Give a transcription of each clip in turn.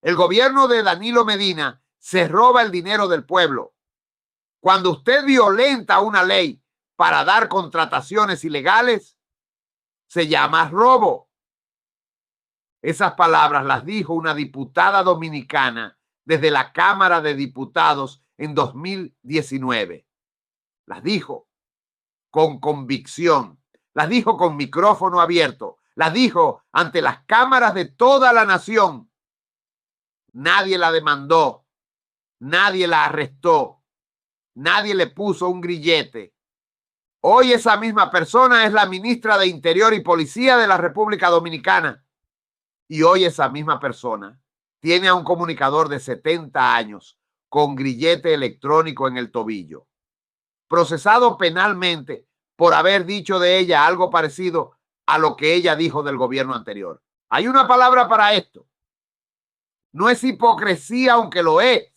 El gobierno de Danilo Medina se roba el dinero del pueblo. Cuando usted violenta una ley para dar contrataciones ilegales, se llama robo. Esas palabras las dijo una diputada dominicana desde la Cámara de Diputados en 2019. Las dijo con convicción, las dijo con micrófono abierto, las dijo ante las cámaras de toda la nación. Nadie la demandó, nadie la arrestó, nadie le puso un grillete. Hoy esa misma persona es la ministra de Interior y Policía de la República Dominicana. Y hoy esa misma persona tiene a un comunicador de 70 años con grillete electrónico en el tobillo, procesado penalmente por haber dicho de ella algo parecido a lo que ella dijo del gobierno anterior. Hay una palabra para esto. No es hipocresía, aunque lo es.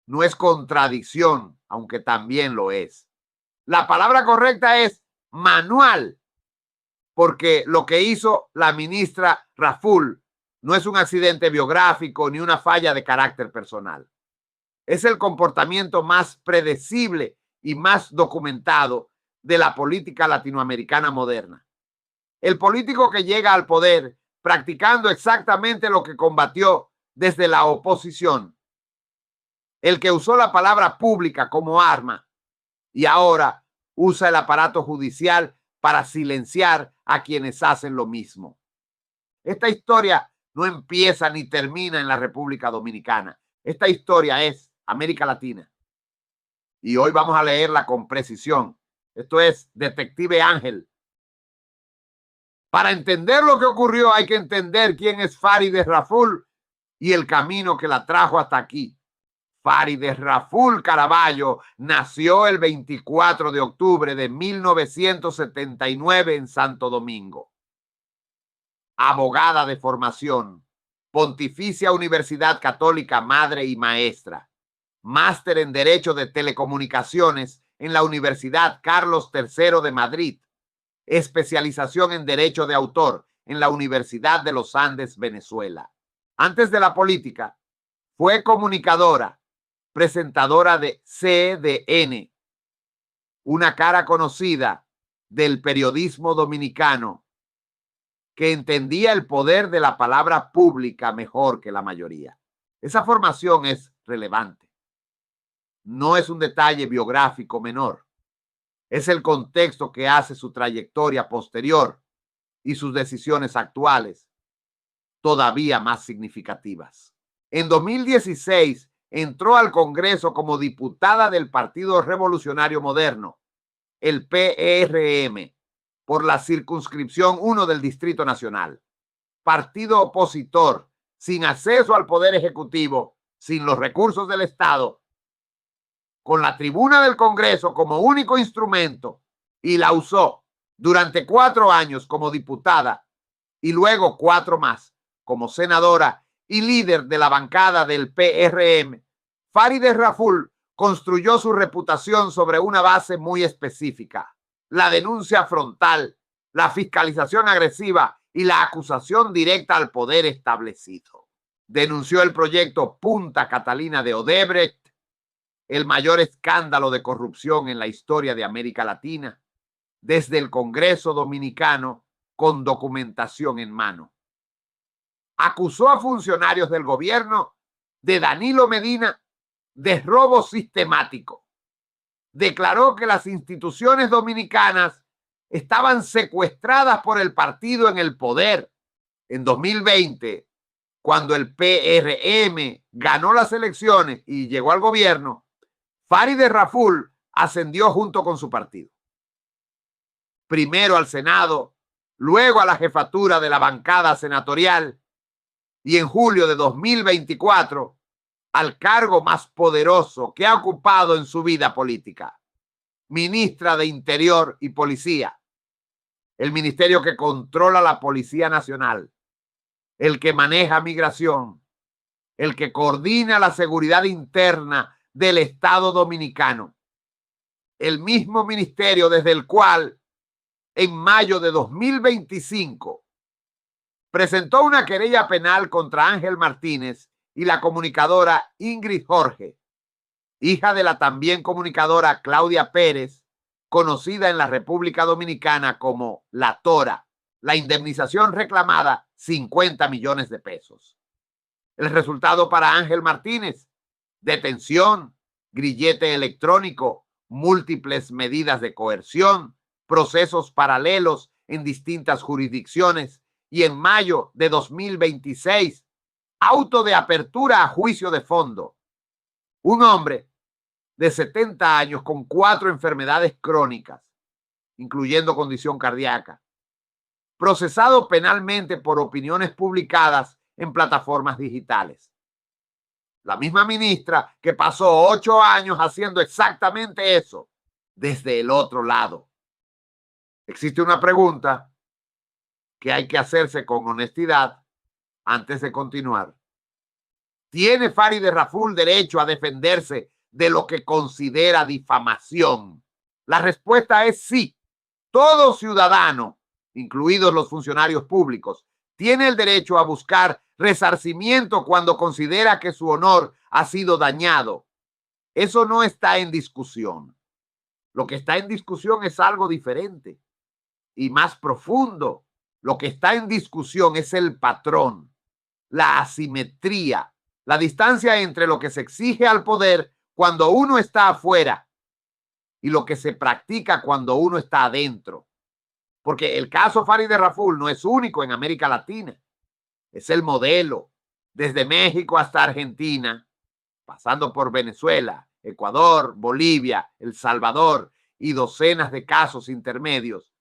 No es contradicción, aunque también lo es. La palabra correcta es manual, porque lo que hizo la ministra Raful no es un accidente biográfico ni una falla de carácter personal. Es el comportamiento más predecible y más documentado de la política latinoamericana moderna. El político que llega al poder practicando exactamente lo que combatió desde la oposición. El que usó la palabra pública como arma y ahora usa el aparato judicial para silenciar a quienes hacen lo mismo. Esta historia no empieza ni termina en la República Dominicana. Esta historia es América Latina. Y hoy vamos a leerla con precisión. Esto es Detective Ángel. Para entender lo que ocurrió hay que entender quién es Farideh Raful y el camino que la trajo hasta aquí. Farideh Raful Caraballo nació el 24 de octubre de 1979 en Santo Domingo. Abogada de formación, Pontificia Universidad Católica Madre y Maestra, máster en Derecho de Telecomunicaciones en la Universidad Carlos III de Madrid, especialización en Derecho de Autor en la Universidad de los Andes, Venezuela. Antes de la política, fue comunicadora, presentadora de CDN, una cara conocida del periodismo dominicano que entendía el poder de la palabra pública mejor que la mayoría. Esa formación es relevante. No es un detalle biográfico menor. Es el contexto que hace su trayectoria posterior y sus decisiones actuales todavía más significativas. En 2016 entró al Congreso como diputada del Partido Revolucionario Moderno, el PRM, por la circunscripción 1 del Distrito Nacional. Partido opositor, sin acceso al Poder Ejecutivo, sin los recursos del Estado, con la tribuna del Congreso como único instrumento, y la usó durante 4 años como diputada y luego 4 más como senadora y líder de la bancada del PRM. Farideh Raful construyó su reputación sobre una base muy específica: la denuncia frontal, la fiscalización agresiva y la acusación directa al poder establecido. Denunció el proyecto Punta Catalina de Odebrecht, el mayor escándalo de corrupción en la historia de América Latina, desde el Congreso Dominicano con documentación en mano. Acusó a funcionarios del gobierno de Danilo Medina de robo sistemático. Declaró que las instituciones dominicanas estaban secuestradas por el partido en el poder. En 2020, cuando el PRM ganó las elecciones y llegó al gobierno, Farideh Raful ascendió junto con su partido. Primero al Senado, luego a la jefatura de la bancada senatorial y en julio de 2024 al cargo más poderoso que ha ocupado en su vida política: ministra de Interior y Policía, el ministerio que controla la Policía Nacional, el que maneja migración, el que coordina la seguridad interna del Estado dominicano, el mismo ministerio desde el cual en mayo de 2025 presentó una querella penal contra Ángel Martínez y la comunicadora Ingrid Jorge, hija de la también comunicadora Claudia Pérez, conocida en la República Dominicana como La Tora. La indemnización reclamada, 50 millones de pesos. El resultado para Ángel Martínez: detención, grillete electrónico, múltiples medidas de coerción, procesos paralelos en distintas jurisdicciones y en mayo de 2026, auto de apertura a juicio de fondo. Un hombre de 70 años con 4 enfermedades crónicas, incluyendo condición cardíaca, procesado penalmente por opiniones publicadas en plataformas digitales. La misma ministra que pasó 8 años haciendo exactamente eso desde el otro lado. Existe una pregunta que hay que hacerse con honestidad antes de continuar. ¿Tiene Farideh Raful derecho a defenderse de lo que considera difamación? La respuesta es sí. Todo ciudadano, incluidos los funcionarios públicos, tiene el derecho a buscar resarcimiento cuando considera que su honor ha sido dañado. Eso no está en discusión. Lo que está en discusión es algo diferente y más profundo. Lo que está en discusión es el patrón, la asimetría, la distancia entre lo que se exige al poder cuando uno está afuera y lo que se practica cuando uno está adentro. Porque el caso Farideh Raful no es único en América Latina. Es el modelo, desde México hasta Argentina, pasando por Venezuela, Ecuador, Bolivia, El Salvador y docenas de casos intermedios.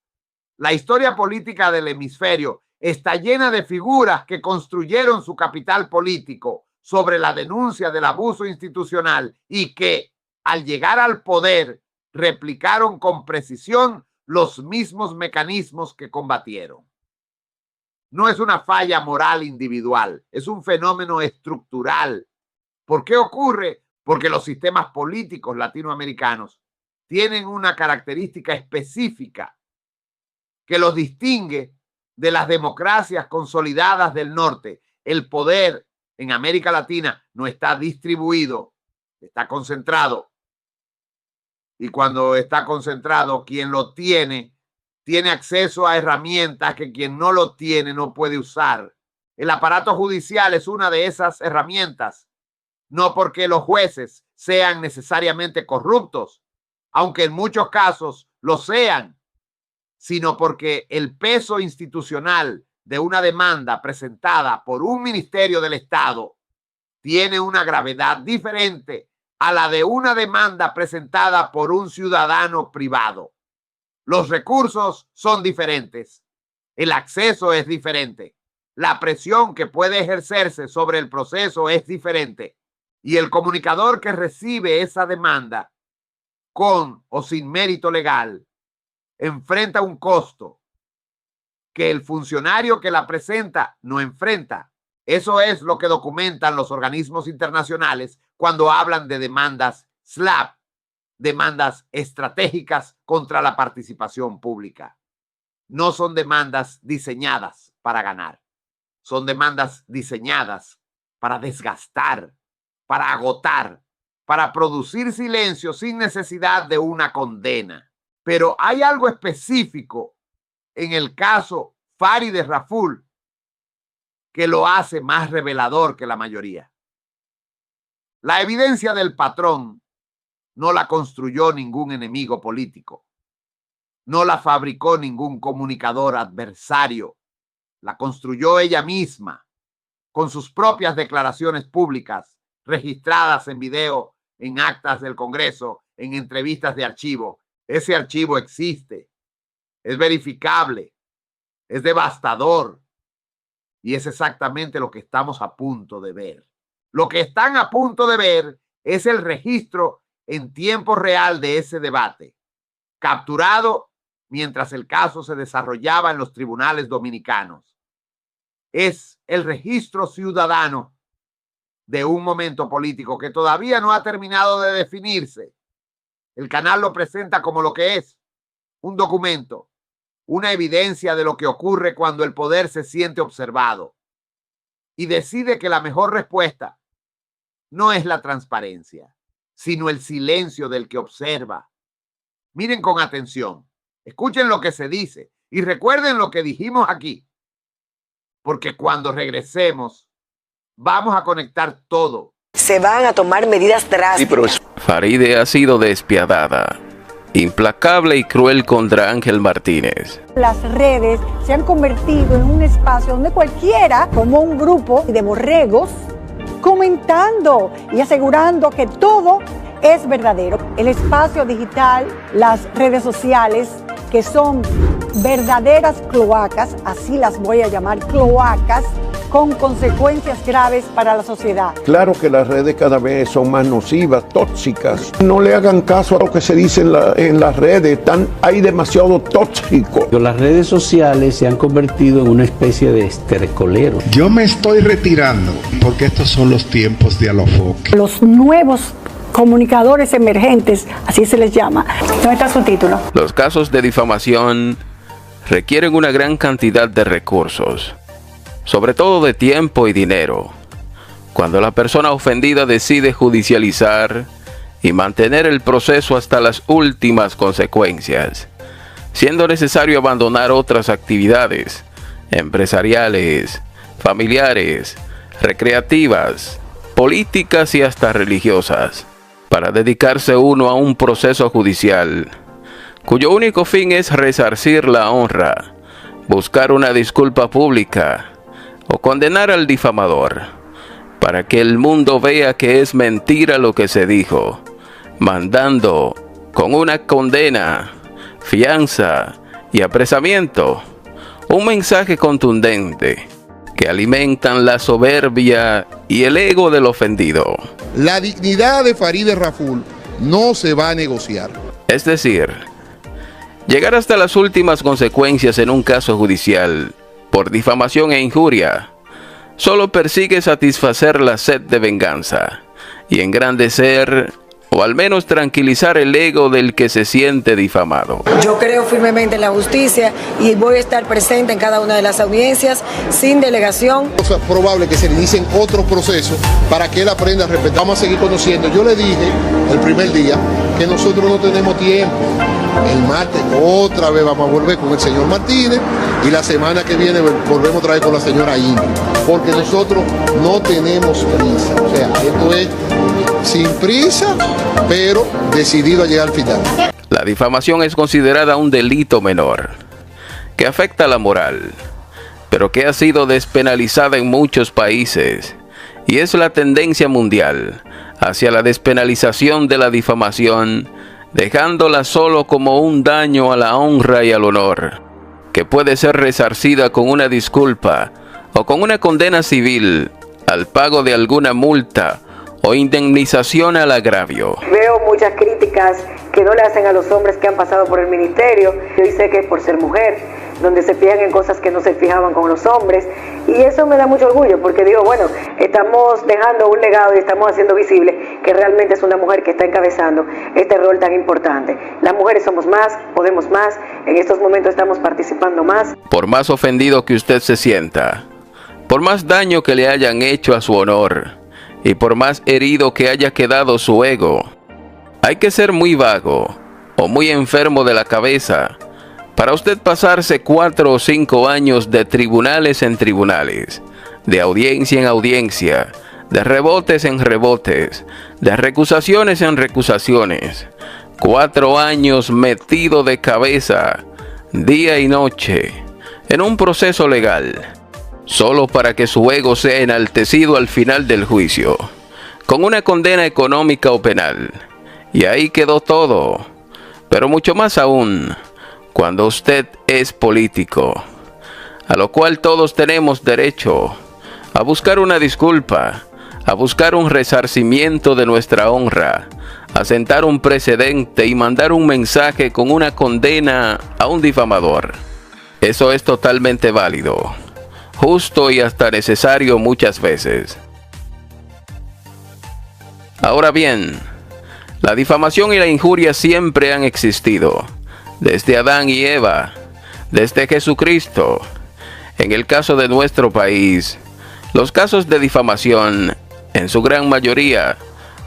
La historia política del hemisferio está llena de figuras que construyeron su capital político sobre la denuncia del abuso institucional y que, al llegar al poder, replicaron con precisión los mismos mecanismos que combatieron. No es una falla moral individual, es un fenómeno estructural. ¿Por qué ocurre? Porque los sistemas políticos latinoamericanos tienen una característica específica que los distingue de las democracias consolidadas del norte. El poder en América Latina no está distribuido, está concentrado. Y cuando está concentrado, quien lo tiene acceso a herramientas que quien no lo tiene no puede usar. El aparato judicial es una de esas herramientas, no porque los jueces sean necesariamente corruptos, aunque en muchos casos lo sean, sino porque el peso institucional de una demanda presentada por un ministerio del Estado tiene una gravedad diferente a la de una demanda presentada por un ciudadano privado. Los recursos son diferentes, el acceso es diferente, la presión que puede ejercerse sobre el proceso es diferente y el comunicador que recibe esa demanda con o sin mérito legal enfrenta un costo que el funcionario que la presenta no enfrenta. Eso es lo que documentan los organismos internacionales cuando hablan de demandas SLAPP, demandas estratégicas contra la participación pública. No son demandas diseñadas para ganar, son demandas diseñadas para desgastar, para agotar, para producir silencio sin necesidad de una condena. Pero hay algo específico en el caso Farideh Raful que lo hace más revelador que la mayoría. La evidencia del patrón no la construyó ningún enemigo político, no la fabricó ningún comunicador adversario, la construyó ella misma con sus propias declaraciones públicas, registradas en video, en actas del Congreso, en entrevistas de archivo. Ese archivo existe, es verificable, es devastador y es exactamente lo que estamos a punto de ver. Lo que están a punto de ver es el registro en tiempo real de ese debate, capturado mientras el caso se desarrollaba en los tribunales dominicanos. Es el registro ciudadano de un momento político que todavía no ha terminado de definirse. El canal lo presenta como lo que es, un documento, una evidencia de lo que ocurre cuando el poder se siente observado y decide que la mejor respuesta no es la transparencia, sino el silencio del que observa. Miren con atención, escuchen lo que se dice y recuerden lo que dijimos aquí, porque cuando regresemos vamos a conectar todo. Se van a tomar medidas drásticas. Faride ha sido despiadada, implacable y cruel contra Ángel Martínez. Las redes se han convertido en un espacio donde cualquiera, como un grupo de borregos, comentando y asegurando que todo es verdadero. El espacio digital, las redes sociales, que son verdaderas cloacas, así las voy a llamar, cloacas, con consecuencias graves para la sociedad. Claro que las redes cada vez son más nocivas, tóxicas. No le hagan caso a lo que se dice en las redes, hay demasiado tóxico. Las redes sociales se han convertido en una especie de estercolero. Yo me estoy retirando porque estos son los tiempos de Alofoque. Los nuevos comunicadores emergentes, así se les llama. ¿Dónde está su título? Los casos de difamación requieren una gran cantidad de recursos, sobre todo de tiempo y dinero. Cuando la persona ofendida decide judicializar y mantener el proceso hasta las últimas consecuencias, siendo necesario abandonar otras actividades empresariales, familiares, recreativas, políticas y hasta religiosas, para dedicarse uno a un proceso judicial, cuyo único fin es resarcir la honra, buscar una disculpa pública o condenar al difamador, para que el mundo vea que es mentira lo que se dijo, mandando con una condena, fianza y apresamiento un mensaje contundente que alimentan la soberbia y el ego del ofendido. La dignidad de Faride Raful no se va a negociar. Es decir, llegar hasta las últimas consecuencias en un caso judicial por difamación e injuria solo persigue satisfacer la sed de venganza y engrandecer o al menos tranquilizar el ego del que se siente difamado. Yo creo firmemente en la justicia y voy a estar presente en cada una de las audiencias sin delegación. Es probable que se le inicien otros procesos para que él aprenda a respetar. Vamos a seguir conociendo. Yo le dije el primer día que nosotros no tenemos tiempo. El martes otra vez vamos a volver con el señor Martínez y la semana que viene volvemos otra vez con la señora Ingrid, porque nosotros no tenemos prisa. O sea, esto es sin prisa, pero decidido a llegar al final. La difamación es considerada un delito menor, que afecta la moral, pero que ha sido despenalizada en muchos países, y es la tendencia mundial hacia la despenalización de la difamación, dejándola solo como un daño a la honra y al honor, que puede ser resarcida con una disculpa o con una condena civil al pago de alguna multa o indemnización al agravio. Veo muchas críticas que no le hacen a los hombres que han pasado por el ministerio. Yo sé que es por ser mujer, donde se fijan en cosas que no se fijaban con los hombres. Y eso me da mucho orgullo, porque digo, bueno, estamos dejando un legado y estamos haciendo visible que realmente es una mujer que está encabezando este rol tan importante. Las mujeres somos más, podemos más, en estos momentos estamos participando más. Por más ofendido que usted se sienta, por más daño que le hayan hecho a su honor, y por más herido que haya quedado su ego, hay que ser muy vago o muy enfermo de la cabeza para usted pasarse 4 o 5 años de tribunales en tribunales, de audiencia en audiencia, de rebotes en rebotes, de recusaciones en recusaciones, 4 años metido de cabeza, día y noche, en un proceso legal, solo para que su ego sea enaltecido al final del juicio, con una condena económica o penal. Y ahí quedó todo. Pero mucho más aún, cuando usted es político, a lo cual todos tenemos derecho a buscar una disculpa, a buscar un resarcimiento de nuestra honra, a sentar un precedente y mandar un mensaje con una condena a un difamador. Eso es totalmente válido, justo y hasta necesario muchas veces. Ahora bien, la difamación y la injuria siempre han existido, desde Adán y Eva, desde Jesucristo. En el caso de nuestro país, los casos de difamación, en su gran mayoría,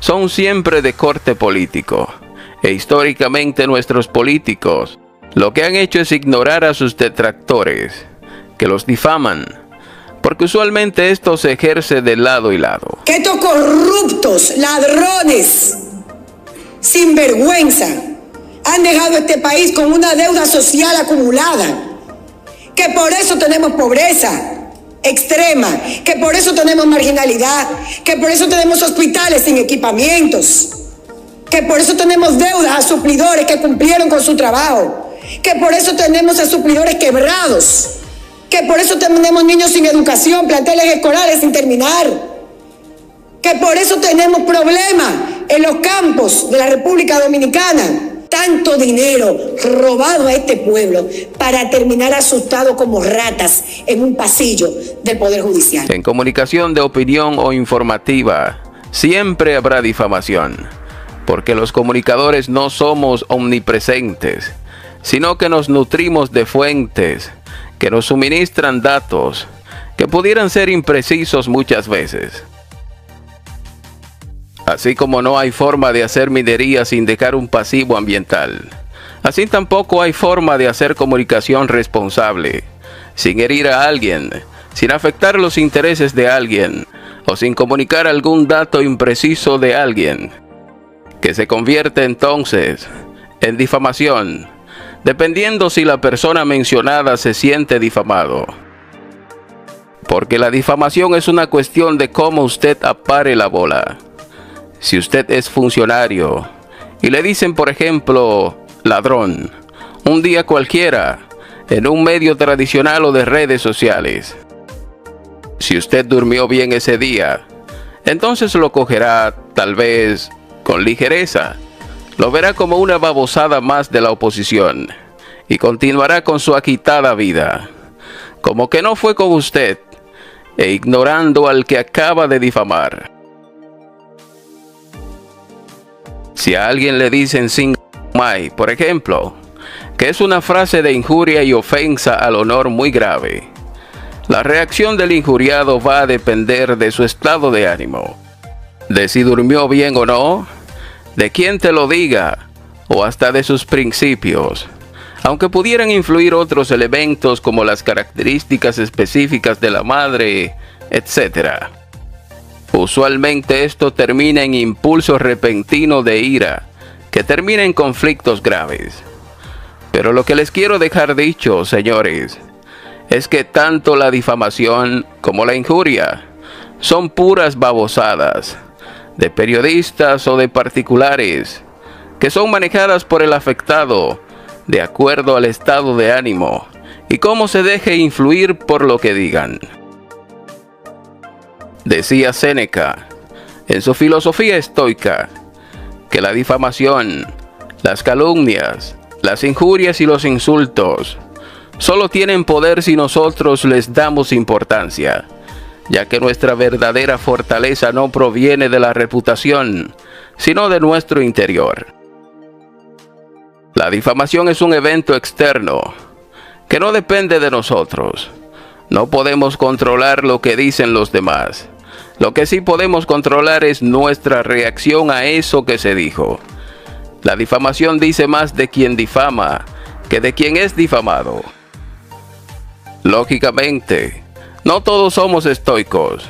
son siempre de corte político. E históricamente nuestros políticos lo que han hecho es ignorar a sus detractores, que los difaman, porque usualmente esto se ejerce de lado y lado. Que estos corruptos, ladrones, sinvergüenza, han dejado este país con una deuda social acumulada, que por eso tenemos pobreza extrema, que por eso tenemos marginalidad, que por eso tenemos hospitales sin equipamientos, que por eso tenemos deudas a suplidores que cumplieron con su trabajo, que por eso tenemos a suplidores quebrados, que por eso tenemos niños sin educación, planteles escolares sin terminar, que por eso tenemos problemas en los campos de la República Dominicana. Tanto dinero robado a este pueblo para terminar asustado como ratas en un pasillo del Poder Judicial. En comunicación de opinión o informativa, siempre habrá difamación, porque los comunicadores no somos omnipresentes, sino que nos nutrimos de fuentes que nos suministran datos que pudieran ser imprecisos muchas veces. Así como no hay forma de hacer minería sin dejar un pasivo ambiental, así tampoco hay forma de hacer comunicación responsable, sin herir a alguien, sin afectar los intereses de alguien, o sin comunicar algún dato impreciso de alguien, que se convierte entonces en difamación, dependiendo si la persona mencionada se siente difamado. Porque la difamación es una cuestión de cómo usted apare la bola. Si usted es funcionario y le dicen, por ejemplo, ladrón, un día cualquiera, en un medio tradicional o de redes sociales, si usted durmió bien ese día, entonces lo cogerá, tal vez, con ligereza. Lo verá como una babosada más de la oposición y continuará con su agitada vida, como que no fue con usted, e ignorando al que acaba de difamar. Si a alguien le dicen sin mai, por ejemplo, que es una frase de injuria y ofensa al honor muy grave, la reacción del injuriado va a depender de su estado de ánimo, de si durmió bien o no, de quién te lo diga, o hasta de sus principios, aunque pudieran influir otros elementos como las características específicas de la madre, etc. Usualmente esto termina en impulso repentino de ira, que termina en conflictos graves. Pero lo que les quiero dejar dicho, señores, es que tanto la difamación como la injuria son puras babosadas de periodistas o de particulares, que son manejadas por el afectado de acuerdo al estado de ánimo y cómo se deje influir por lo que digan. Decía Séneca, en su filosofía estoica, que la difamación, las calumnias, las injurias y los insultos solo tienen poder si nosotros les damos importancia, ya que nuestra verdadera fortaleza no proviene de la reputación, sino de nuestro interior. La difamación es un evento externo, que no depende de nosotros. No podemos controlar lo que dicen los demás. Lo que sí podemos controlar es nuestra reacción a eso que se dijo. La difamación dice más de quien difama que de quien es difamado. Lógicamente, no todos somos estoicos,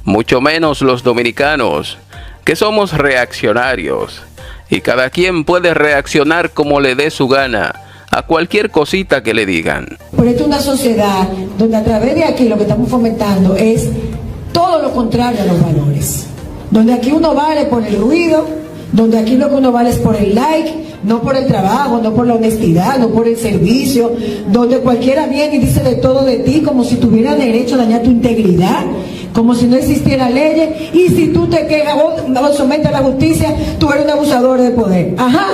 mucho menos los dominicanos, que somos reaccionarios, y cada quien puede reaccionar como le dé su gana a cualquier cosita que le digan. Pero esta es una sociedad donde a través de aquí lo que estamos fomentando es todo lo contrario a los valores, donde aquí uno vale por el ruido, donde aquí lo que uno vale es por el like, no por el trabajo, no por la honestidad, no por el servicio, donde cualquiera viene y dice de todo de ti como si tuviera derecho a dañar tu integridad, como si no existiera leyes, y si tú te quejas o sometes a la justicia, tú eres un abusador de poder. Ajá.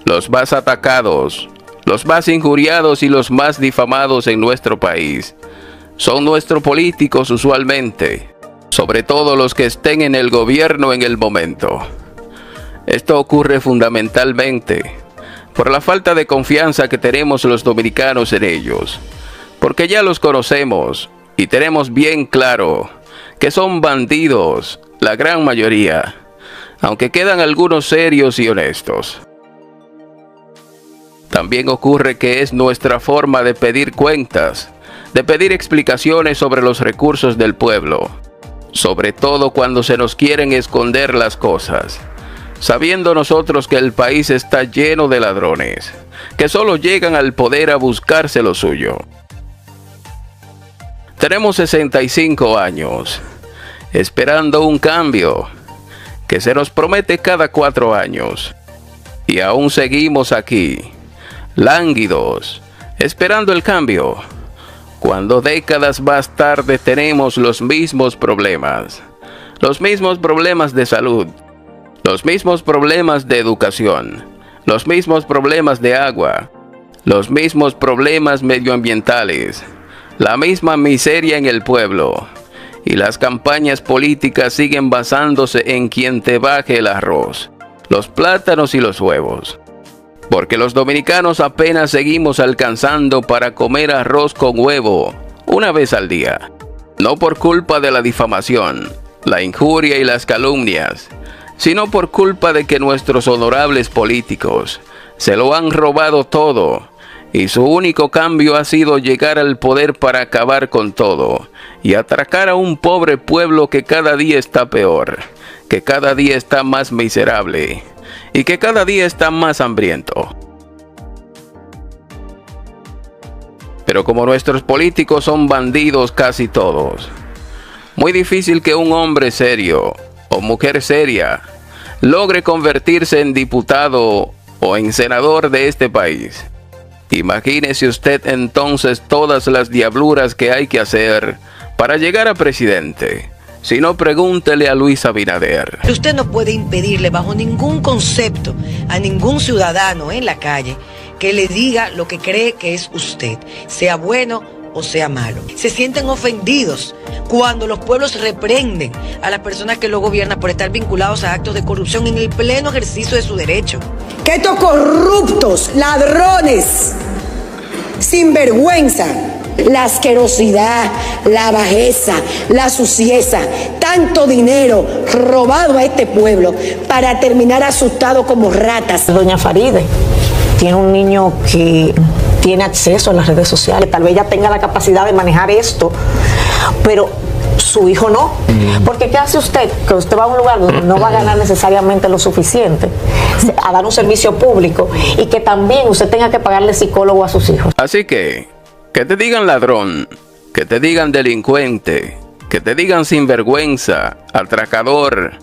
Los más atacados, los más injuriados y los más difamados en nuestro país son nuestros políticos usualmente, sobre todo los que estén en el gobierno en el momento. Esto ocurre fundamentalmente por la falta de confianza que tenemos los dominicanos en ellos, porque ya los conocemos y tenemos bien claro que son bandidos, la gran mayoría, aunque quedan algunos serios y honestos. También ocurre que es nuestra forma de pedir cuentas, de pedir explicaciones sobre los recursos del pueblo, sobre todo cuando se nos quieren esconder las cosas, sabiendo nosotros que el país está lleno de ladrones, que solo llegan al poder a buscarse lo suyo. Tenemos 65 años, esperando un cambio, que se nos promete cada 4 años, y aún seguimos aquí, lánguidos, esperando el cambio, cuando décadas más tarde tenemos los mismos problemas de salud, los mismos problemas de educación, los mismos problemas de agua, los mismos problemas medioambientales, la misma miseria en el pueblo, y las campañas políticas siguen basándose en quien te baje el arroz, los plátanos y los huevos. Porque los dominicanos apenas seguimos alcanzando para comer arroz con huevo una vez al día. No por culpa de la difamación, la injuria y las calumnias, sino por culpa de que nuestros honorables políticos se lo han robado todo y su único cambio ha sido llegar al poder para acabar con todo y atracar a un pobre pueblo que cada día está peor, que cada día está más miserable y que cada día está más hambriento. Pero como nuestros políticos son bandidos casi todos, muy difícil que un hombre serio o mujer seria logre convertirse en diputado o en senador de este país. Imagínese usted entonces todas las diabluras que hay que hacer para llegar a presidente. Si no, pregúntele a Luis Abinader. Usted no puede impedirle bajo ningún concepto a ningún ciudadano en la calle que le diga lo que cree que es usted, sea bueno o sea malo. Se sienten ofendidos cuando los pueblos reprenden a las personas que lo gobiernan por estar vinculados a actos de corrupción en el pleno ejercicio de su derecho. Que estos corruptos, ladrones, sinvergüenza, la asquerosidad, la bajeza, la suciedad, tanto dinero robado a este pueblo para terminar asustado como ratas. Doña Faride tiene un niño que tiene acceso a las redes sociales, tal vez ella tenga la capacidad de manejar esto, pero su hijo no. Porque ¿qué hace usted? Que usted va a un lugar donde no va a ganar necesariamente lo suficiente a dar un servicio público y que también usted tenga que pagarle psicólogo a sus hijos. Así que te digan ladrón, que te digan delincuente, que te digan sinvergüenza, atracador,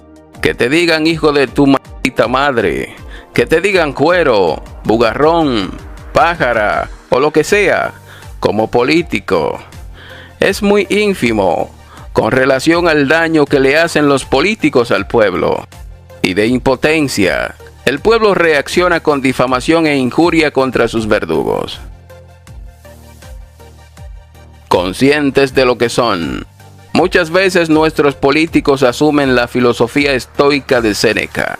que te digan hijo de tu maldita madre, que te digan cuero, bugarrón, pájara o lo que sea, como político, es muy ínfimo con relación al daño que le hacen los políticos al pueblo. Y de impotencia, el pueblo reacciona con difamación e injuria contra sus verdugos. Conscientes de lo que son, muchas veces nuestros políticos asumen la filosofía estoica de Séneca,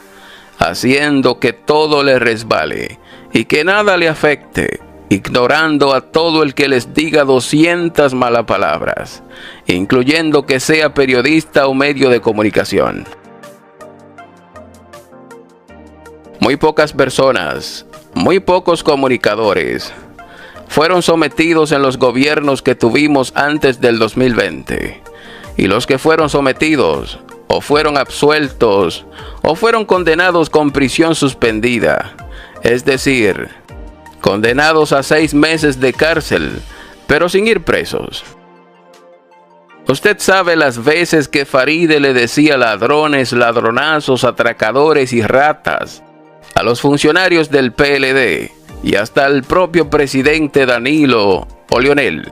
haciendo que todo le resbale y que nada le afecte, ignorando a todo el que les diga 200 malas palabras, incluyendo que sea periodista o medio de comunicación. Muy pocas personas, muy pocos comunicadores fueron sometidos en los gobiernos que tuvimos antes del 2020, y los que fueron sometidos o fueron absueltos o fueron condenados con prisión suspendida, es decir, condenados a 6 meses de cárcel, pero sin ir presos. Usted sabe las veces que Faride le decía ladrones, ladronazos, atracadores y ratas a los funcionarios del PLD y hasta al propio presidente Danilo o Leonel.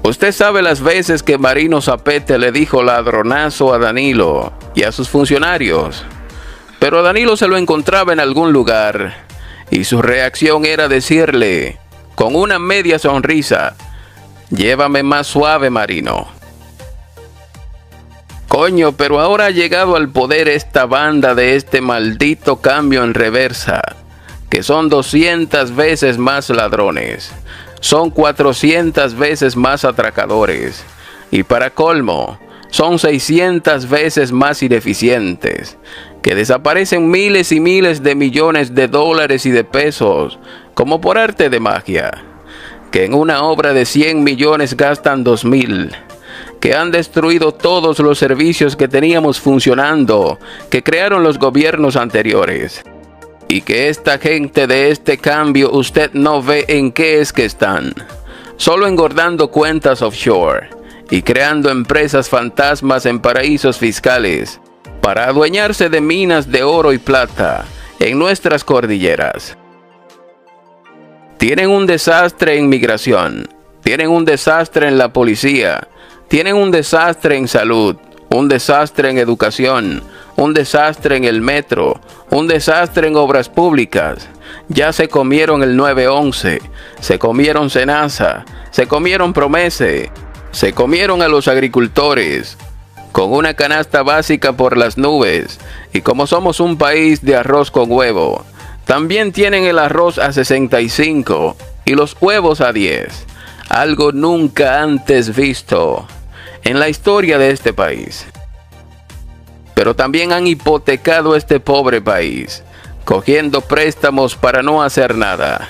Usted sabe las veces que Marino Zapete le dijo ladronazo a Danilo y a sus funcionarios, pero a Danilo se lo encontraba en algún lugar y su reacción era decirle, con una media sonrisa, llévame más suave, Marino. Coño, pero ahora ha llegado al poder esta banda de este maldito cambio en reversa, que son 200 veces más ladrones, son 400 veces más atracadores, y para colmo, son 600 veces más ineficientes, que desaparecen miles y miles de millones de dólares y de pesos, como por arte de magia, que en una obra de 100 millones gastan 2.000, que han destruido todos los servicios que teníamos funcionando, que crearon los gobiernos anteriores, y que esta gente de este cambio usted no ve en qué es que están, solo engordando cuentas offshore y creando empresas fantasmas en paraísos fiscales para adueñarse de minas de oro y plata en nuestras cordilleras. Tienen un desastre en migración, tienen un desastre en la policía, tienen un desastre en salud, un desastre en educación, un desastre en el metro, un desastre en obras públicas. Ya se comieron el 911, se comieron Senasa, se comieron Promese, se comieron a los agricultores, con una canasta básica por las nubes, y como somos un país de arroz con huevo, también tienen el arroz a 65 y los huevos a 10, algo nunca antes visto en la historia de este país. Pero también han hipotecado este pobre país, cogiendo préstamos para no hacer nada.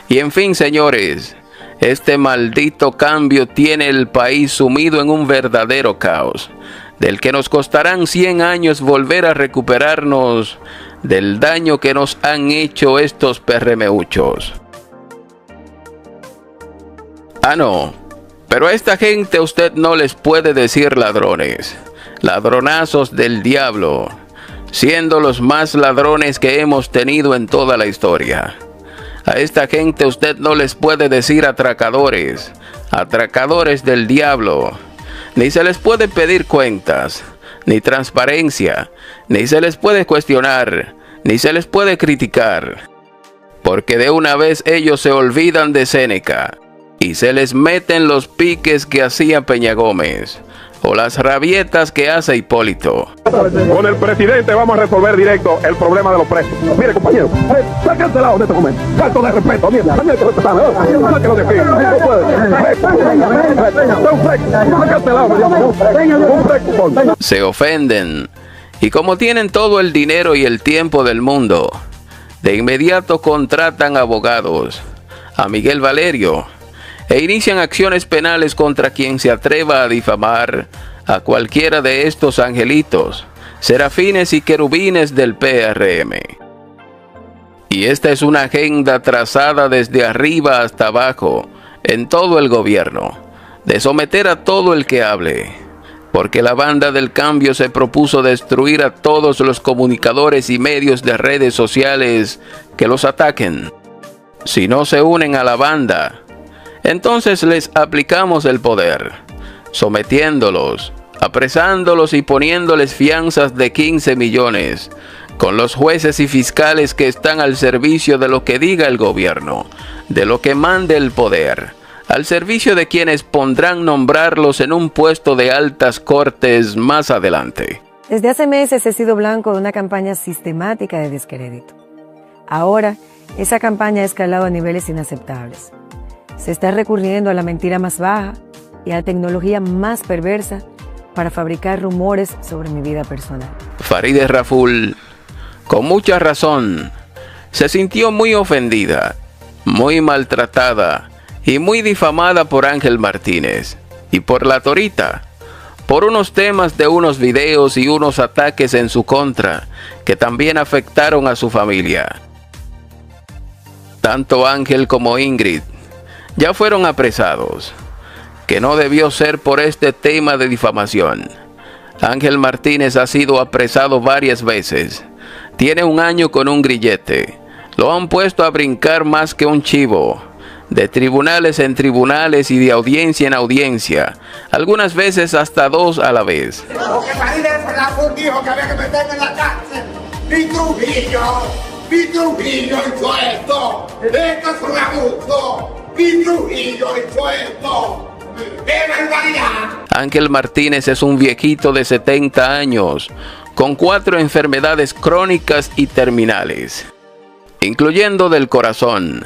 Y en fin, señores, este maldito cambio tiene el país sumido en un verdadero caos, del que nos costarán 100 años volver a recuperarnos del daño que nos han hecho estos perremeuchos. Ah, no, pero a esta gente usted no les puede decir ladrones, ladronazos del diablo, siendo los más ladrones que hemos tenido en toda la historia. A esta gente usted no les puede decir atracadores, atracadores del diablo, ni se les puede pedir cuentas, ni transparencia, ni se les puede cuestionar, ni se les puede criticar, porque de una vez ellos se olvidan de Séneca y se les meten los piques que hacía Peña Gómez o las rabietas que hace Hipólito. Con el presidente vamos a resolver directo el problema de los presos. Mire, compañero, está cancelado de este momento. Falto de respeto, mira, también que respetame, sáquelo de aquí. No puede. Se ofenden, y como tienen todo el dinero y el tiempo del mundo, de inmediato contratan abogados, a Miguel Valerio, e inician acciones penales contra quien se atreva a difamar a cualquiera de estos angelitos, serafines y querubines del PRM. Y esta es una agenda trazada desde arriba hasta abajo, en todo el gobierno, de someter a todo el que hable, porque la banda del cambio se propuso destruir a todos los comunicadores y medios de redes sociales que los ataquen. Si no se unen a la banda, entonces les aplicamos el poder, sometiéndolos, apresándolos y poniéndoles fianzas de 15 millones, con los jueces y fiscales que están al servicio de lo que diga el gobierno, de lo que mande el poder, al servicio de quienes pondrán nombrarlos en un puesto de altas cortes más adelante. Desde hace meses he sido blanco de una campaña sistemática de descrédito. Ahora, esa campaña ha escalado a niveles inaceptables. Se está recurriendo a la mentira más baja y a la tecnología más perversa para fabricar rumores sobre mi vida personal. Farideh Raful, con mucha razón, se sintió muy ofendida, muy maltratada y muy difamada por Ángel Martínez y por la Torita, por unos temas de unos videos y unos ataques en su contra que también afectaron a su familia. Tanto Ángel como Ingrid ya fueron apresados, que no debió ser por este tema de difamación. Ángel Martínez ha sido apresado varias veces, tiene 1 año con un grillete, lo han puesto a brincar más que un chivo, de tribunales en tribunales y de audiencia en audiencia, algunas veces hasta 2 a la vez. Porque Farideh Raful dijo que había que meterme en la cárcel. Mi Trujillo hizo esto. Esto es un abuso. Mi Trujillo hizo esto. ¡Qué barbaridad! Ángel Martínez es un viejito de 70 años, con 4 enfermedades crónicas y terminales. incluyendo del corazón,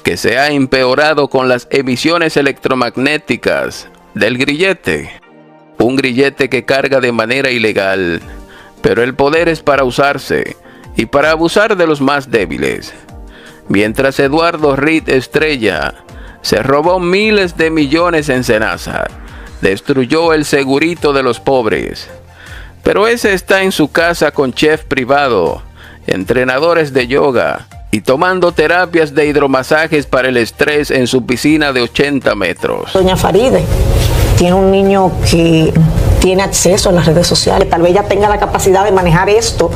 que se ha empeorado con las emisiones electromagnéticas del grillete. Un grillete que carga de manera ilegal, pero el poder es para usarse y para abusar de los más débiles. Mientras Eduardo Reed Estrella se robó miles de millones en Senasa, destruyó el segurito de los pobres. Pero ese está en su casa con chef privado, entrenadores de yoga y tomando terapias de hidromasajes para el estrés en su piscina de 80 metros. Doña Faride tiene un niño que tiene acceso a las redes sociales, tal vez ella tenga la capacidad de manejar esto,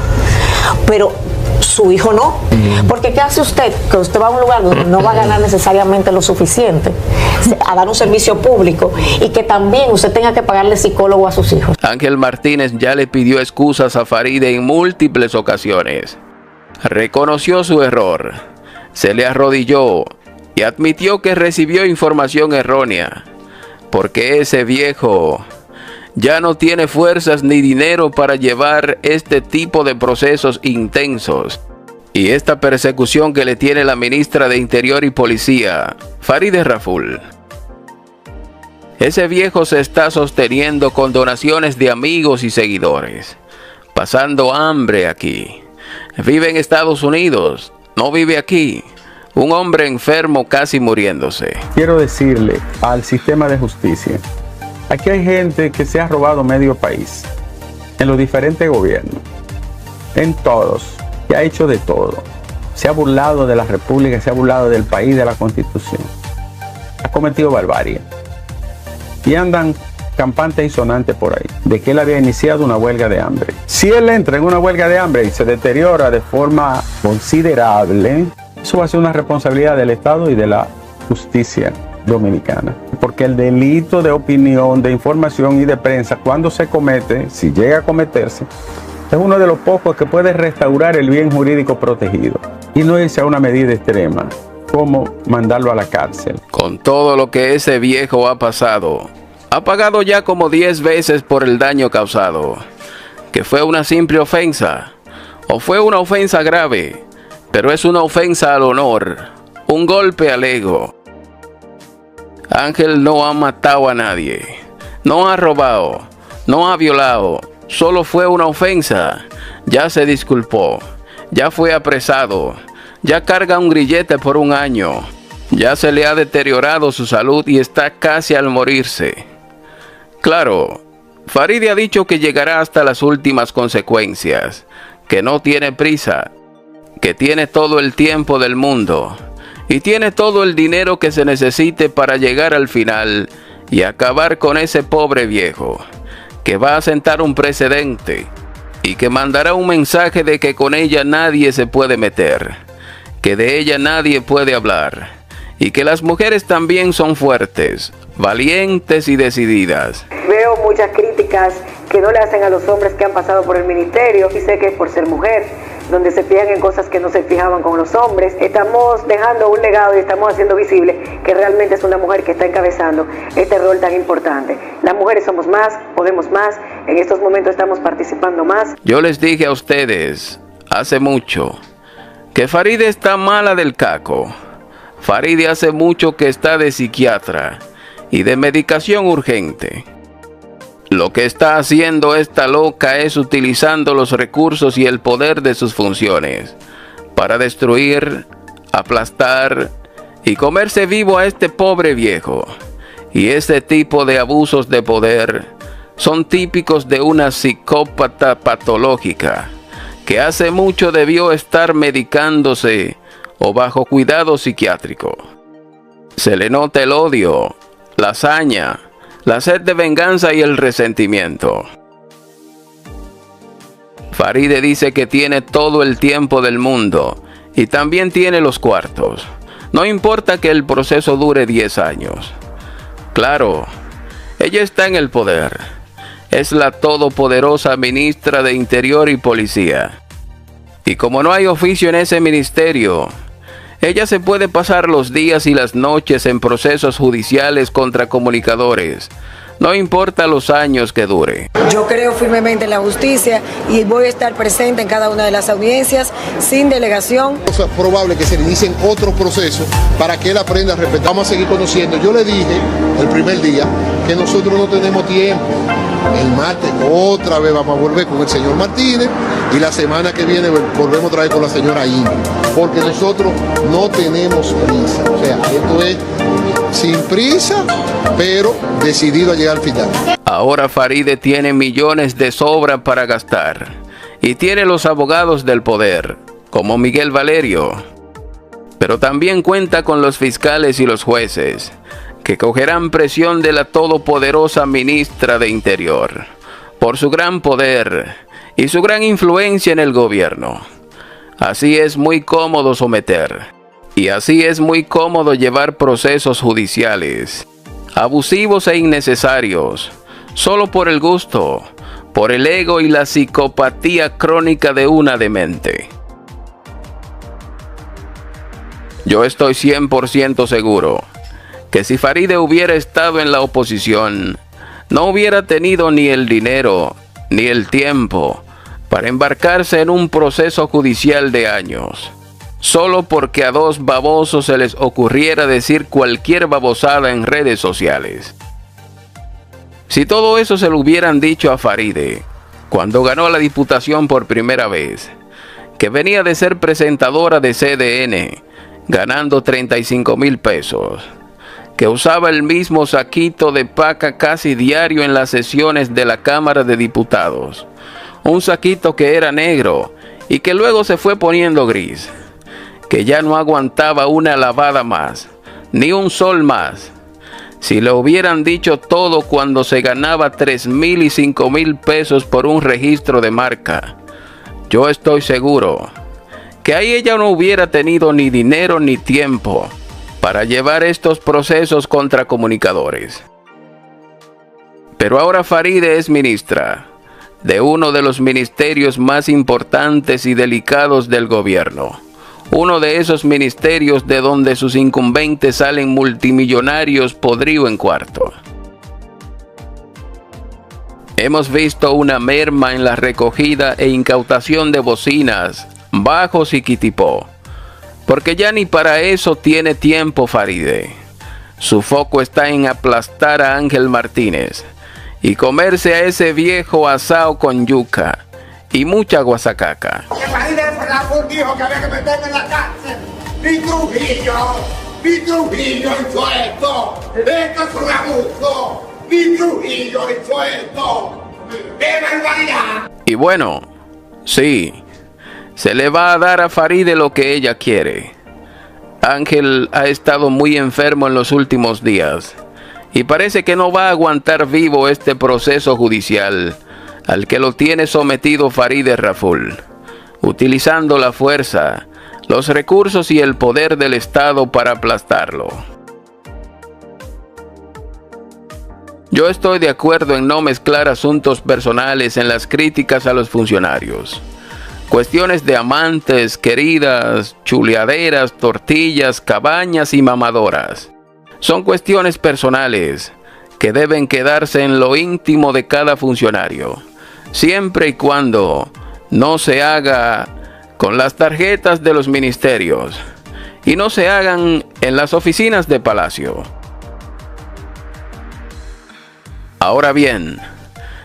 pero su hijo no. Porque ¿qué hace usted? Que usted va a un lugar donde no va a ganar necesariamente lo suficiente a dar un servicio público y que también usted tenga que pagarle psicólogo a sus hijos. Ángel Martínez ya le pidió excusas a Faride en múltiples ocasiones. Reconoció su error, se le arrodilló y admitió que recibió información errónea, porque ese viejo ya no tiene fuerzas ni dinero para llevar este tipo de procesos intensos. Y esta persecución que le tiene la ministra de Interior y Policía, Farideh Raful. Ese viejo se está sosteniendo con donaciones de amigos y seguidores, pasando hambre aquí. Vive en Estados Unidos, no vive aquí. Un hombre enfermo casi muriéndose. Quiero decirle al sistema de justicia, aquí hay gente que se ha robado medio país, en los diferentes gobiernos, en todos, y ha hecho de todo. Se ha burlado de la república, se ha burlado del país, de la constitución. Ha cometido barbarie. Y andan campantes y sonantes por ahí, de que él había iniciado una huelga de hambre. Si él entra en una huelga de hambre y se deteriora de forma considerable, eso va a ser una responsabilidad del Estado y de la justicia dominicana. Porque el delito de opinión, de información y de prensa, cuando se comete, si llega a cometerse, es uno de los pocos que puede restaurar el bien jurídico protegido. Y no irse a una medida extrema, como mandarlo a la cárcel. Con todo lo que ese viejo ha pasado, ha pagado ya como 10 veces por el daño causado. Que fue una simple ofensa, o fue una ofensa grave, pero es una ofensa al honor, un golpe al ego. Ángel no ha matado a nadie, no ha robado, no ha violado, solo fue una ofensa. Ya se disculpó, ya fue apresado, ya carga un grillete por 1 año, ya se le ha deteriorado su salud y está casi al morirse. Claro, Farideh ha dicho que llegará hasta las últimas consecuencias, que no tiene prisa, que tiene todo el tiempo del mundo y tiene todo el dinero que se necesite para llegar al final y acabar con ese pobre viejo, que va a sentar un precedente y que mandará un mensaje de que con ella nadie se puede meter, que de ella nadie puede hablar y que las mujeres también son fuertes, valientes y decididas. Veo muchas críticas que no le hacen a los hombres que han pasado por el ministerio, y sé que es por ser mujer, donde se fijan en cosas que no se fijaban con los hombres. Estamos dejando un legado y estamos haciendo visible que realmente es una mujer que está encabezando este rol tan importante. Las mujeres somos más, podemos más, en estos momentos estamos participando más. Yo les dije a ustedes hace mucho que Farideh está mala del caco. Farideh hace mucho que está de psiquiatra y de medicación urgente. Lo que está haciendo esta loca es utilizando los recursos y el poder de sus funciones para destruir, aplastar y comerse vivo a este pobre viejo. Y ese tipo de abusos de poder son típicos de una psicópata patológica que hace mucho debió estar medicándose o bajo cuidado psiquiátrico. Se le nota el odio, la hazaña, la sed de venganza y el resentimiento. Farideh dice que tiene todo el tiempo del mundo y también tiene los cuartos. No importa que el proceso dure 10 años. Claro, ella está en el poder. Es la todopoderosa ministra de Interior y Policía. Y como no hay oficio en ese ministerio, ella se puede pasar los días y las noches en procesos judiciales contra comunicadores, no importa los años que dure. Yo creo firmemente en la justicia y voy a estar presente en cada una de las audiencias sin delegación. Es probable que se inicien otros procesos para que él aprenda a respetar. Vamos a seguir conociendo. Yo le dije el primer día que nosotros no tenemos tiempo. El martes otra vez vamos a volver con el señor Martínez y la semana que viene volvemos otra vez con la señora Ingrid, porque nosotros no tenemos prisa. O sea, esto es sin prisa, pero decidido a llegar al final. Ahora Faride tiene millones de sobra para gastar y tiene los abogados del poder, como Miguel Valerio. Pero también cuenta con los fiscales y los jueces, que cogerán presión de la todopoderosa ministra de Interior, por su gran poder y su gran influencia en el gobierno. Así es muy cómodo someter, y así es muy cómodo llevar procesos judiciales, abusivos e innecesarios, solo por el gusto, por el ego y la psicopatía crónica de una demente. Yo estoy 100% seguro que si Faride hubiera estado en la oposición, no hubiera tenido ni el dinero ni el tiempo para embarcarse en un proceso judicial de años, solo porque a dos babosos se les ocurriera decir cualquier babosada en redes sociales. Si todo eso se lo hubieran dicho a Faride cuando ganó la diputación por primera vez, que venía de ser presentadora de CDN, ganando 35,000 pesos, que usaba el mismo saquito de paca casi diario en las sesiones de la Cámara de Diputados, un saquito que era negro y que luego se fue poniendo gris, que ya no aguantaba una lavada más, ni un sol más. Si le hubieran dicho todo cuando se ganaba 3,000 y 5,000 pesos por un registro de marca, yo estoy seguro que ahí ella no hubiera tenido ni dinero ni tiempo para llevar estos procesos contra comunicadores. Pero ahora Faride es ministra de uno de los ministerios más importantes y delicados del gobierno. Uno de esos ministerios de donde sus incumbentes salen multimillonarios podrido en cuarto. Hemos visto una merma en la recogida e incautación de bocinas, bajos y quitipó, porque ya ni para eso tiene tiempo Faride. Su foco está en aplastar a Ángel Martínez y comerse a ese viejo asao con yuca y mucha guasacaca. Que Faride dijo que había que meterme en la cárcel. Mi Trujillo hizo esto. Esto es un abuso. Mi Trujillo hizo esto. ¡Qué barbaridad! Y bueno, sí, se le va a dar a Faride lo que ella quiere. Ángel ha estado muy enfermo en los últimos días y parece que no va a aguantar vivo este proceso judicial al que lo tiene sometido Faride Raful, utilizando la fuerza, los recursos y el poder del Estado para aplastarlo. Yo estoy de acuerdo en no mezclar asuntos personales en las críticas a los funcionarios. Cuestiones de amantes, queridas, chuleaderas, tortillas, cabañas y mamadoras. Son cuestiones personales que deben quedarse en lo íntimo de cada funcionario, siempre y cuando no se haga con las tarjetas de los ministerios y no se hagan en las oficinas de Palacio. Ahora bien,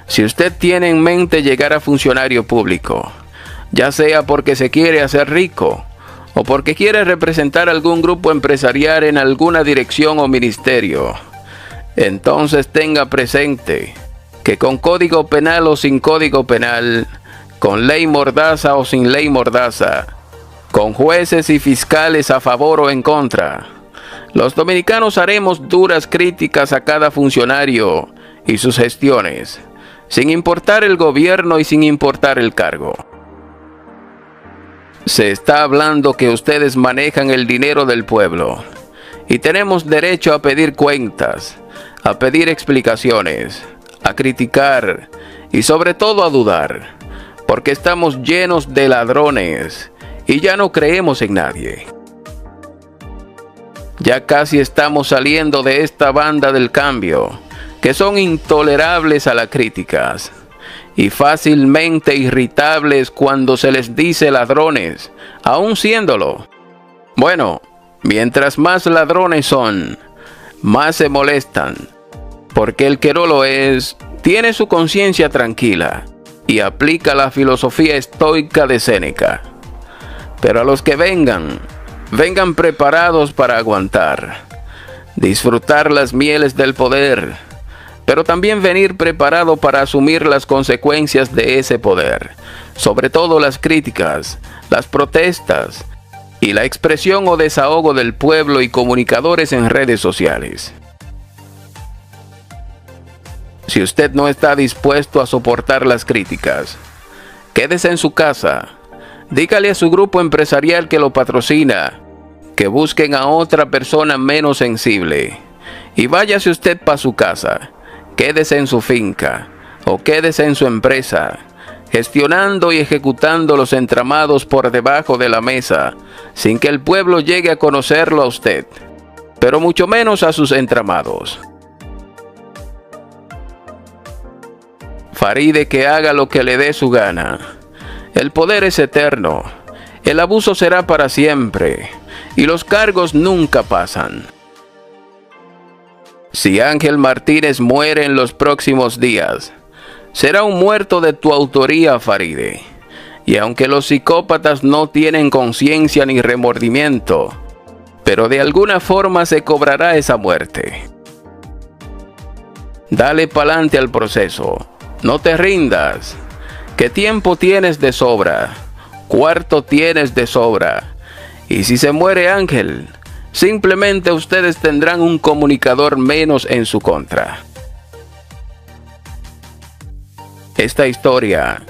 si usted tiene en mente llegar a funcionario público, ya sea porque se quiere hacer rico o porque quiere representar algún grupo empresarial en alguna dirección o ministerio, entonces tenga presente que con código penal o sin código penal, con ley mordaza o sin ley mordaza, con jueces y fiscales a favor o en contra, los dominicanos haremos duras críticas a cada funcionario y sus gestiones, sin importar el gobierno y sin importar el cargo. Se está hablando que ustedes manejan el dinero del pueblo y tenemos derecho a pedir cuentas, a pedir explicaciones, a criticar y sobre todo a dudar, porque estamos llenos de ladrones y ya no creemos en nadie. Ya casi estamos saliendo de esta banda del cambio que son intolerables a las críticas y fácilmente irritables cuando se les dice ladrones, aun siéndolo. Bueno, mientras más ladrones son, más se molestan, porque el que no lo es, tiene su conciencia tranquila y aplica la filosofía estoica de Séneca. Pero a los que vengan preparados para aguantar, disfrutar las mieles del poder, pero también venir preparado para asumir las consecuencias de ese poder, sobre todo las críticas, las protestas y la expresión o desahogo del pueblo y comunicadores en redes sociales. Si usted no está dispuesto a soportar las críticas, quédese en su casa, dígale a su grupo empresarial que lo patrocina, que busquen a otra persona menos sensible, y váyase usted para su casa, quédese en su finca, o quédese en su empresa, gestionando y ejecutando los entramados por debajo de la mesa, sin que el pueblo llegue a conocerlo a usted, pero mucho menos a sus entramados. Faride que haga lo que le dé su gana. El poder es eterno, el abuso será para siempre, y los cargos nunca pasan. Si Ángel Martínez muere en los próximos días, será un muerto de tu autoría, Faride. Y aunque los psicópatas no tienen conciencia ni remordimiento, pero de alguna forma se cobrará esa muerte. Dale pa'lante al proceso, no te rindas, que tiempo tienes de sobra, cuarto tienes de sobra, y si se muere Ángel, simplemente ustedes tendrán un comunicador menos en su contra. Esta historia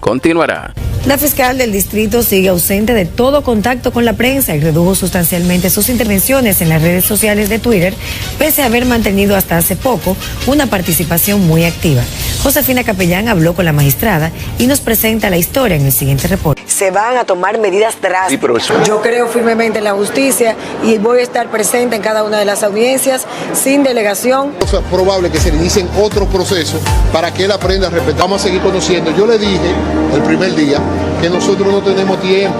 continuará. La fiscal del distrito sigue ausente de todo contacto con la prensa y redujo sustancialmente sus intervenciones en las redes sociales de Twitter, pese a haber mantenido hasta hace poco una participación muy activa. Josefina Capellán habló con la magistrada y nos presenta la historia en el siguiente reporte. Se van a tomar medidas drásticas. Yo creo firmemente en la justicia y voy a estar presente en cada una de las audiencias sin delegación. Es probable que se le inicien otro proceso para que él aprenda a respetar. Vamos a seguir conociendo. Yo le dije el primer día que nosotros no tenemos tiempo.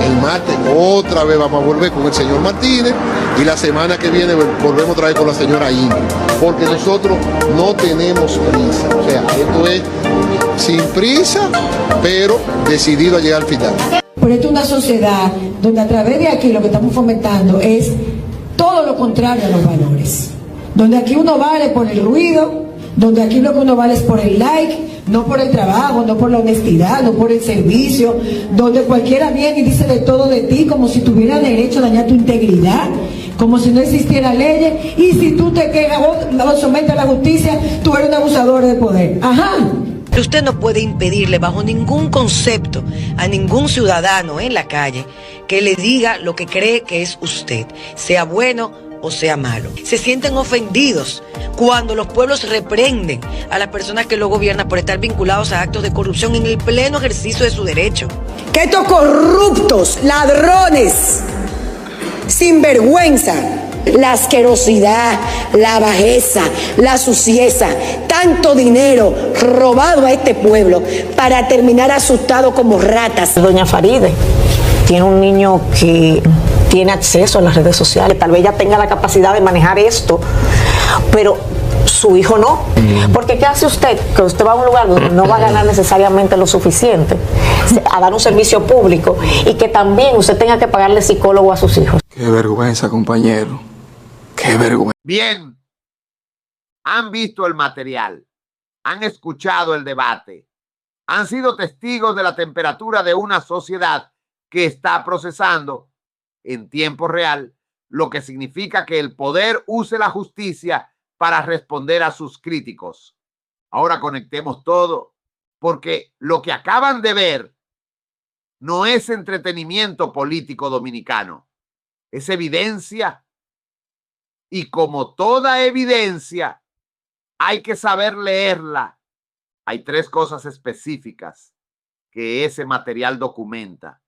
El martes otra vez vamos a volver con el señor Martínez y la semana que viene volvemos otra vez con la señora Ingrid, porque nosotros no tenemos prisa. O sea, esto es sin prisa, pero decidido a llegar al final. Pero esto es una sociedad donde a través de aquí lo que estamos fomentando es todo lo contrario a los valores. Donde aquí uno vale por el ruido, donde aquí lo que uno vale es por el like, no por el trabajo, no por la honestidad, no por el servicio, donde cualquiera viene y dice de todo de ti como si tuviera derecho a dañar tu integridad, como si no existiera leyes, y si tú te quejas o sometes a la justicia, tú eres un abusador de poder. Ajá. Usted no puede impedirle bajo ningún concepto a ningún ciudadano en la calle que le diga lo que cree que es usted, sea bueno o sea malo. Se sienten ofendidos cuando los pueblos reprenden a las personas que lo gobiernan por estar vinculados a actos de corrupción en el pleno ejercicio de su derecho. Que estos corruptos, ladrones, sinvergüenza, la asquerosidad, la bajeza, la suciedad, tanto dinero robado a este pueblo para terminar asustado como ratas. Doña Faride tiene un niño que tiene acceso a las redes sociales, tal vez ella tenga la capacidad de manejar esto, pero su hijo no. Porque ¿qué hace usted? Que usted va a un lugar donde no va a ganar necesariamente lo suficiente a dar un servicio público y que también usted tenga que pagarle psicólogo a sus hijos. Qué vergüenza, compañero. Qué vergüenza. Bien, han visto el material, han escuchado el debate, han sido testigos de la temperatura de una sociedad que está procesando en tiempo real, lo que significa que el poder use la justicia para responder a sus críticos. Ahora conectemos todo, porque lo que acaban de ver no es entretenimiento político dominicano, es evidencia. Y como toda evidencia, hay que saber leerla. Hay tres cosas específicas que ese material documenta,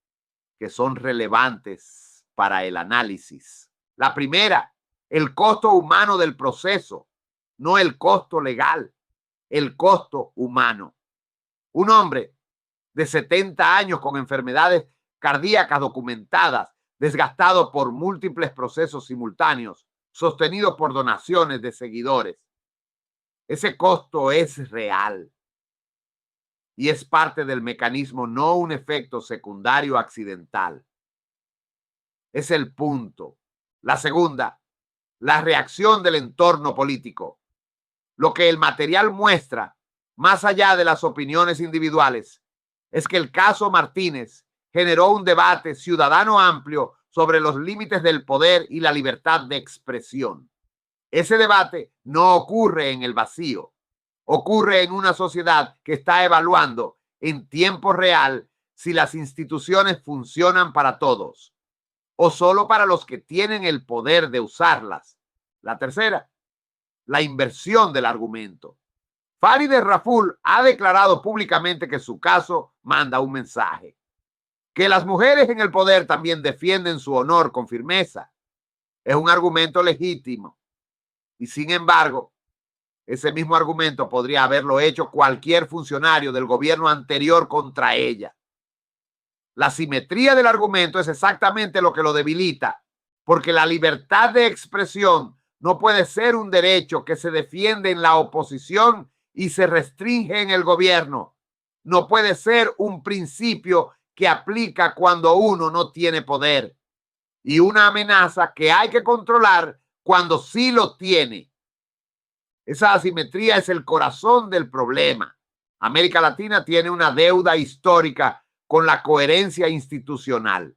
que son relevantes para el análisis. La primera, el costo humano del proceso. no el costo legal, el costo humano. Un hombre de 70 años con enfermedades cardíacas documentadas, desgastado por múltiples procesos simultáneos, sostenido por donaciones de seguidores. Ese costo es real y es parte del mecanismo, no un efecto secundario accidental. Es el punto. La segunda, la reacción del entorno político. Lo que el material muestra, más allá de las opiniones individuales, es que el caso Martínez generó un debate ciudadano amplio sobre los límites del poder y la libertad de expresión. Ese debate no ocurre en el vacío, ocurre en una sociedad que está evaluando en tiempo real si las instituciones funcionan para todos o solo para los que tienen el poder de usarlas. La tercera, la inversión del argumento. Farideh Raful ha declarado públicamente que su caso manda un mensaje, que las mujeres en el poder también defienden su honor con firmeza. Es un argumento legítimo. Y sin embargo, ese mismo argumento podría haberlo hecho cualquier funcionario del gobierno anterior contra ella. La simetría del argumento es exactamente lo que lo debilita, porque la libertad de expresión no puede ser un derecho que se defiende en la oposición y se restringe en el gobierno. No puede ser un principio que aplica cuando uno no tiene poder y una amenaza que hay que controlar cuando sí lo tiene. Esa asimetría es el corazón del problema. América Latina tiene una deuda histórica con la coherencia institucional.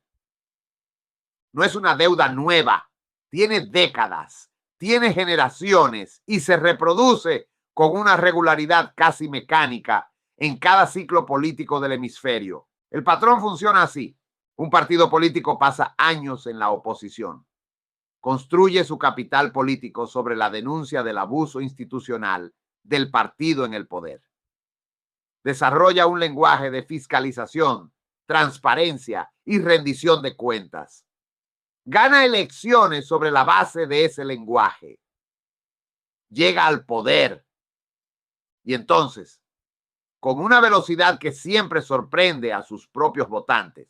No es una deuda nueva, tiene décadas, tiene generaciones y se reproduce con una regularidad casi mecánica en cada ciclo político del hemisferio. El patrón funciona así. Un partido político pasa años en la oposición. Construye su capital político sobre la denuncia del abuso institucional del partido en el poder. Desarrolla un lenguaje de fiscalización, transparencia y rendición de cuentas. Gana elecciones sobre la base de ese lenguaje. Llega al poder. Y entonces, con una velocidad que siempre sorprende a sus propios votantes,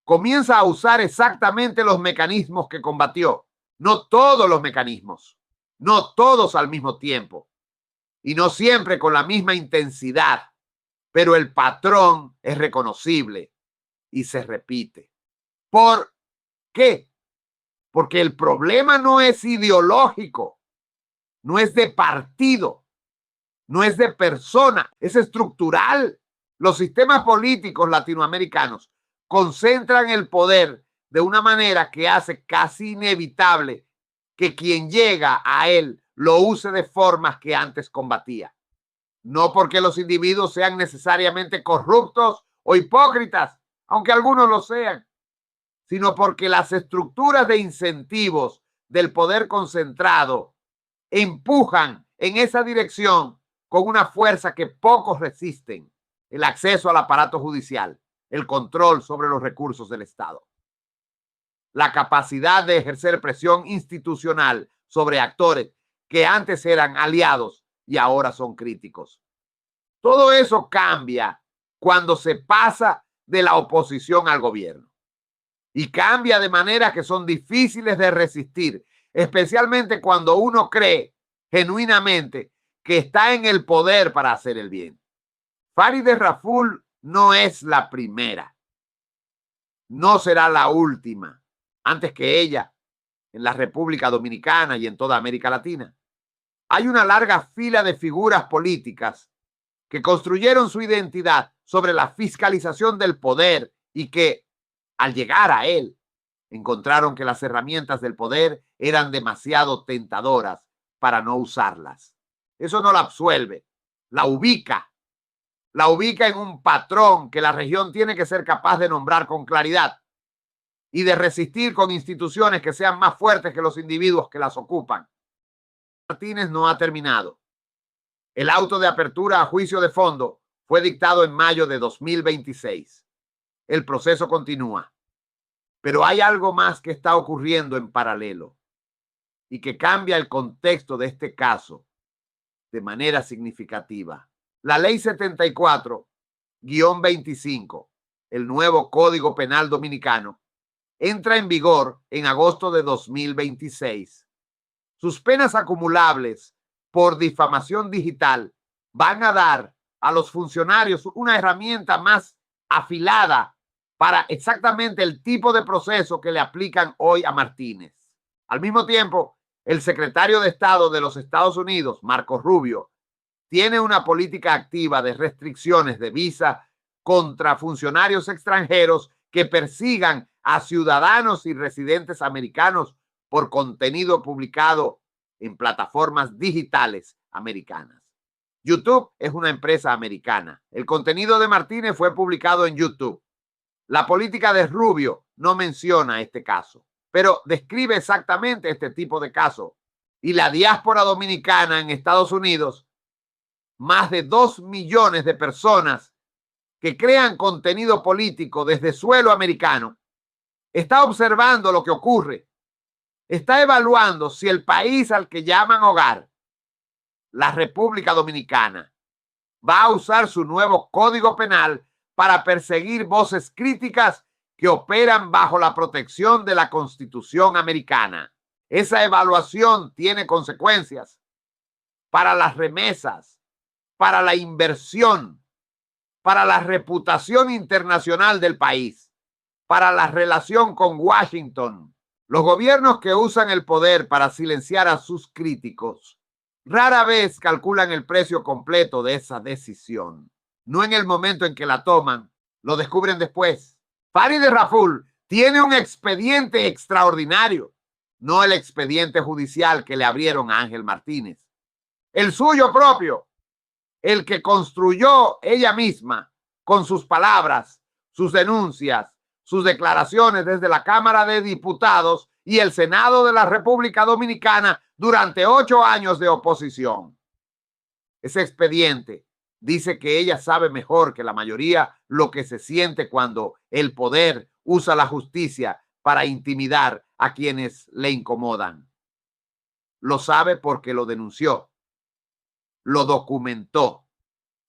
comienza a usar exactamente los mecanismos que combatió. No todos los mecanismos, no todos al mismo tiempo, y no siempre con la misma intensidad, pero el patrón es reconocible y se repite. ¿Por qué? Porque el problema no es ideológico, no es de partido, no es de persona, es estructural. Los sistemas políticos latinoamericanos concentran el poder de una manera que hace casi inevitable que quien llega a él lo use de formas que antes combatía. No porque los individuos sean necesariamente corruptos o hipócritas, aunque algunos lo sean, sino porque las estructuras de incentivos del poder concentrado empujan en esa dirección con una fuerza que pocos resisten: el acceso al aparato judicial, el control sobre los recursos del Estado, la capacidad de ejercer presión institucional sobre actores que antes eran aliados y ahora son críticos. Todo eso cambia cuando se pasa de la oposición al gobierno y cambia de maneras que son difíciles de resistir, especialmente cuando uno cree genuinamente que está en el poder para hacer el bien. Farideh Raful no es la primera, no será la última. Antes que ella, en la República Dominicana y en toda América Latina, hay una larga fila de figuras políticas que construyeron su identidad sobre la fiscalización del poder y que, al llegar a él, encontraron que las herramientas del poder eran demasiado tentadoras para no usarlas. Eso no la absuelve, la ubica en un patrón que la región tiene que ser capaz de nombrar con claridad y de resistir con instituciones que sean más fuertes que los individuos que las ocupan. Martínez no ha terminado. El auto de apertura a juicio de fondo fue dictado en mayo de 2026. El proceso continúa. Pero hay algo más que está ocurriendo en paralelo. y que cambia el contexto de este caso de manera significativa. La Ley 74-25, el nuevo Código Penal Dominicano, entra en vigor en agosto de 2026. Sus penas acumulables por difamación digital van a dar a los funcionarios una herramienta más afilada para exactamente el tipo de proceso que le aplican hoy a Martínez. Al mismo tiempo, el secretario de Estado de los Estados Unidos, Marco Rubio, tiene una política activa de restricciones de visa contra funcionarios extranjeros que persigan a ciudadanos y residentes americanos por contenido publicado en plataformas digitales americanas. YouTube es una empresa americana. El contenido de Martínez fue publicado en YouTube. La política de Rubio no menciona este caso, pero describe exactamente este tipo de caso. Y la diáspora dominicana en Estados Unidos, más de 2 millones de personas que crean contenido político desde suelo americano, está observando lo que ocurre. Está evaluando si el país al que llaman hogar, la República Dominicana, va a usar su nuevo código penal para perseguir voces críticas que operan bajo la protección de la Constitución americana. Esa evaluación tiene consecuencias para las remesas, para la inversión, para la reputación internacional del país, para la relación con Washington. Los gobiernos que usan el poder para silenciar a sus críticos rara vez calculan el precio completo de esa decisión. No en el momento en que la toman, lo descubren después. Farideh Raful tiene un expediente extraordinario, no el expediente judicial que le abrieron a Ángel Martínez. El suyo propio, el que construyó ella misma con sus palabras, sus denuncias, sus declaraciones desde la Cámara de Diputados y el Senado de la República Dominicana durante 8 años de oposición. Ese expediente dice que ella sabe mejor que la mayoría lo que se siente cuando el poder usa la justicia para intimidar a quienes le incomodan. Lo sabe porque lo denunció, lo documentó,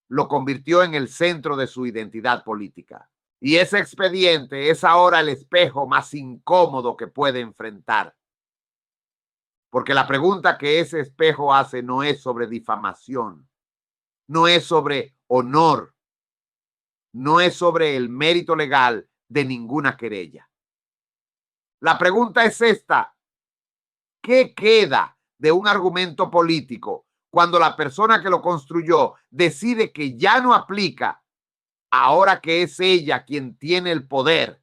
lo convirtió en el centro de su identidad política. Y ese expediente es ahora el espejo más incómodo que puede enfrentar. Porque la pregunta que ese espejo hace no es sobre difamación, no es sobre honor, no es sobre el mérito legal de ninguna querella. La pregunta es esta: ¿qué queda de un argumento político cuando la persona que lo construyó decide que ya no aplica ahora que es ella quien tiene el poder?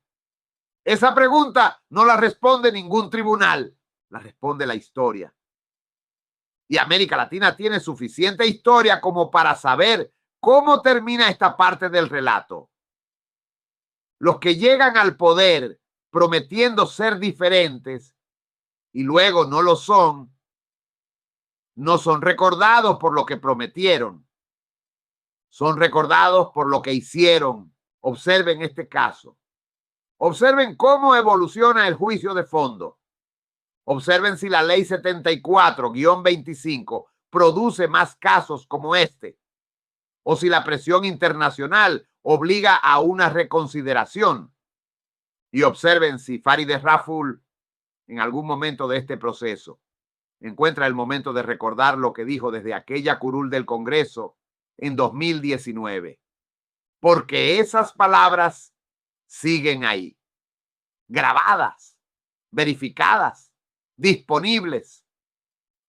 Esa pregunta no la responde ningún tribunal, la responde la historia. Y América Latina tiene suficiente historia como para saber cómo termina esta parte del relato. Los que llegan al poder prometiendo ser diferentes y luego no lo son, no son recordados por lo que prometieron. Son recordados por lo que hicieron. Observen este caso. Observen cómo evoluciona el juicio de fondo. Observen si la Ley 74-25 produce más casos como este, o si la presión internacional obliga a una reconsideración. Y observen si Farideh Raful, en algún momento de este proceso, encuentra el momento de recordar lo que dijo desde aquella curul del Congreso en 2019. Porque esas palabras siguen ahí, grabadas, verificadas, disponibles.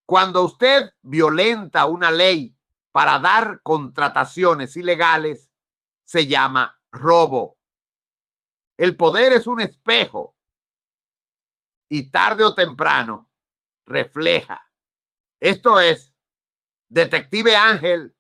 Cuando usted violenta una ley para dar contrataciones ilegales, se llama robo. El poder es un espejo y tarde o temprano refleja. Esto es Detective Ángel